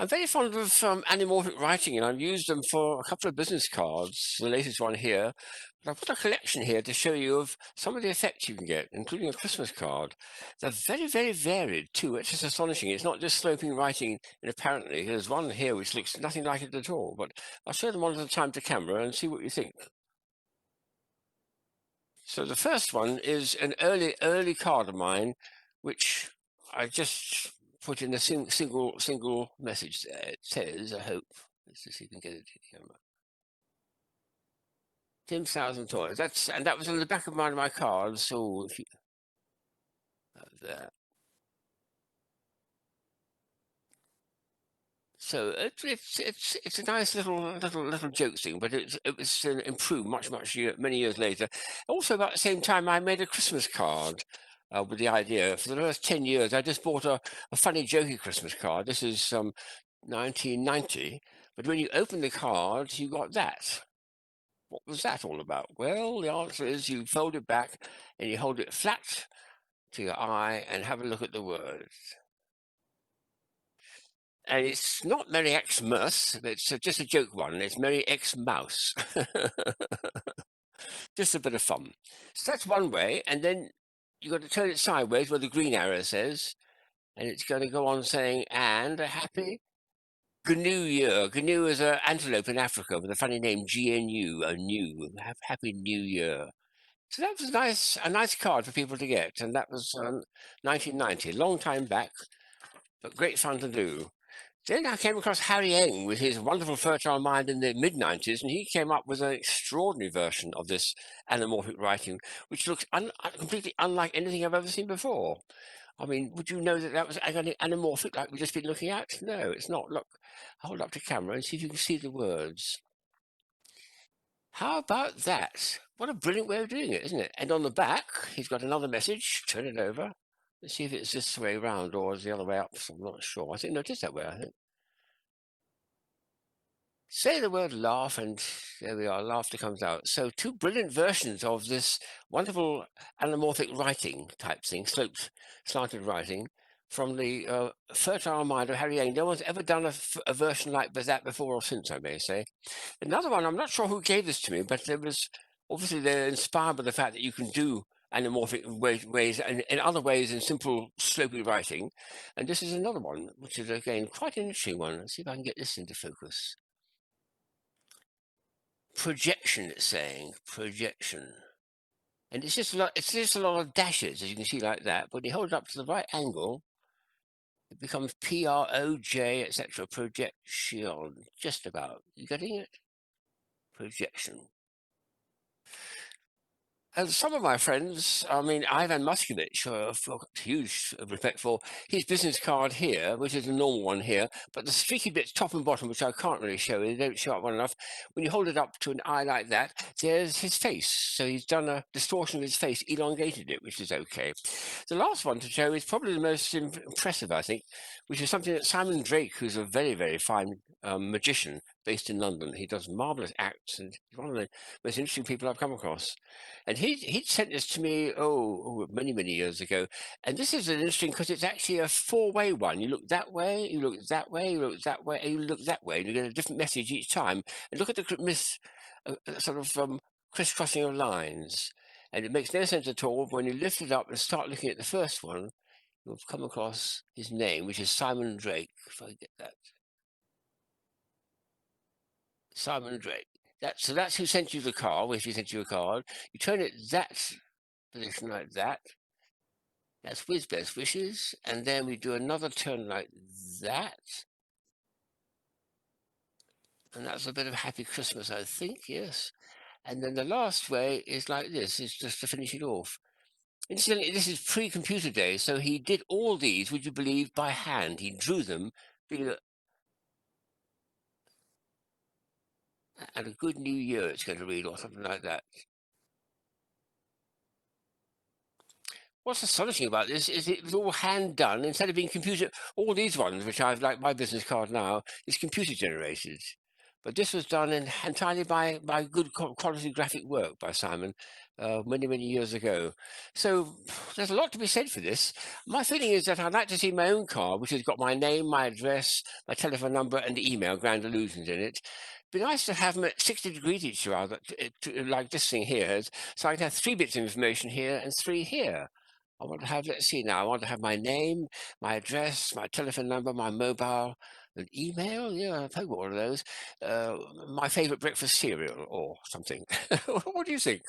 I'm very fond of anamorphic writing, and I've used them for a couple of business cards, the latest one here. But I've got a collection here to show you of some of the effects you can get, including a Christmas card. They're very, very varied too. It's just astonishing. It's not just sloping writing, and apparently there's one here which looks nothing like it at all. But I'll show them one at a time to camera and see what you think. So the first one is an early card of mine, which I just put in a single message there. It says, I hope, let's just see if we can get it to the camera. Tim's Thousand Toys. That was on the back of one of my cards. So if you there. So it's a nice little joke thing, but it was improved many years later. Also, about the same time, I made a Christmas card with the idea. For the first 10 years, I just bought a funny, jokey Christmas card. This is 1990, but when you open the card, you got that. What was that all about? Well, the answer is you fold it back and you hold it flat to your eye and have a look at the words. And it's not Merry Xmas, it's just a joke one. It's Merry Xmouse. Just a bit of fun. So that's one way, and then you've got to turn it sideways where the green arrow says, and it's going to go on saying, and a happy GNU year. GNU is an antelope in Africa with a funny name, GNU, a new. Happy New Year. So that was a nice card for people to get, and that was 1990, long time back, but great fun to do. Then I came across Harry Eng with his wonderful fertile mind in the mid-90s, and he came up with an extraordinary version of this anamorphic writing, which looks completely unlike anything I've ever seen before. I mean, would you know that that was anamorphic like we've just been looking at? No, it's not. Look, hold up to camera and see if you can see the words. How about that? What a brilliant way of doing it, isn't it? And on the back, he's got another message. Turn it over. Let's see if it's this way around or is the other way up. I'm not sure. I think, no, it is that way, I think. Say the word laugh, and there we are, laughter comes out. So, two brilliant versions of this wonderful anamorphic writing type thing, slanted writing, from the fertile mind of Harry Yang. No one's ever done a version like that before or since, I may say. Another one, I'm not sure who gave this to me, but there was obviously they're inspired by the fact that you can do anamorphic ways and in other ways in simple slopey writing. And this is another one, which is again quite an interesting one. Let's see if I can get this into focus. Projection, it's saying projection, and it's just a lot of dashes, as you can see, like that. But when you hold it up to the right angle, it becomes PROJ, etc. Projection, just about. You getting it? Projection. And some of my friends, I mean, Ivan Muskovich, I've got huge respect for his business card here, which is a normal one here, but the streaky bits top and bottom, which I can't really show, they don't show up well enough. When you hold it up to an eye like that, there's his face. So he's done a distortion of his face, elongated it, which is okay. The last one to show is probably the most impressive, I think, which is something that Simon Drake, who's a very, very fine magician based in London, he does marvelous acts, and he's one of the most interesting people I've come across. And he'd sent this to me, many years ago. And this is an interesting because it's actually a four-way one. You look that way, you look that way, you look that way, and you look that way, and you get a different message each time. And look at the sort of crisscrossing of lines. And it makes no sense at all. When you lift it up and start looking at the first one, you'll come across his name, which is Simon Drake, if I get that. Simon Drake. So that's who sent you the card, if he sent you a card. You turn it that position like that. That's with best wishes. And then we do another turn like that. And that's a bit of happy Christmas, I think, yes. And then the last way is like this, is just to finish it off. Incidentally, this is pre-computer days, so he did all these, would you believe, by hand. He drew them, and a good new year it's going to read, or something like that. What's astonishing about this is it was all hand done instead of being computer. All these ones, which I've like my business card now, is computer generated. But this was done entirely by good quality graphic work by Simon many, many years ago. So there's a lot to be said for this. My feeling is that I'd like to see my own card, which has got my name, my address, my telephone number, and email, Grand Illusions, in it. Be nice to have them at 60 degrees each other, like this thing here is, so I can have 3 bits of information here and 3 here. I want to have, let's see now, I want to have my name, my address, my telephone number, my mobile, an email. Yeah, I've had one of those. My favorite breakfast cereal or something. What do you think?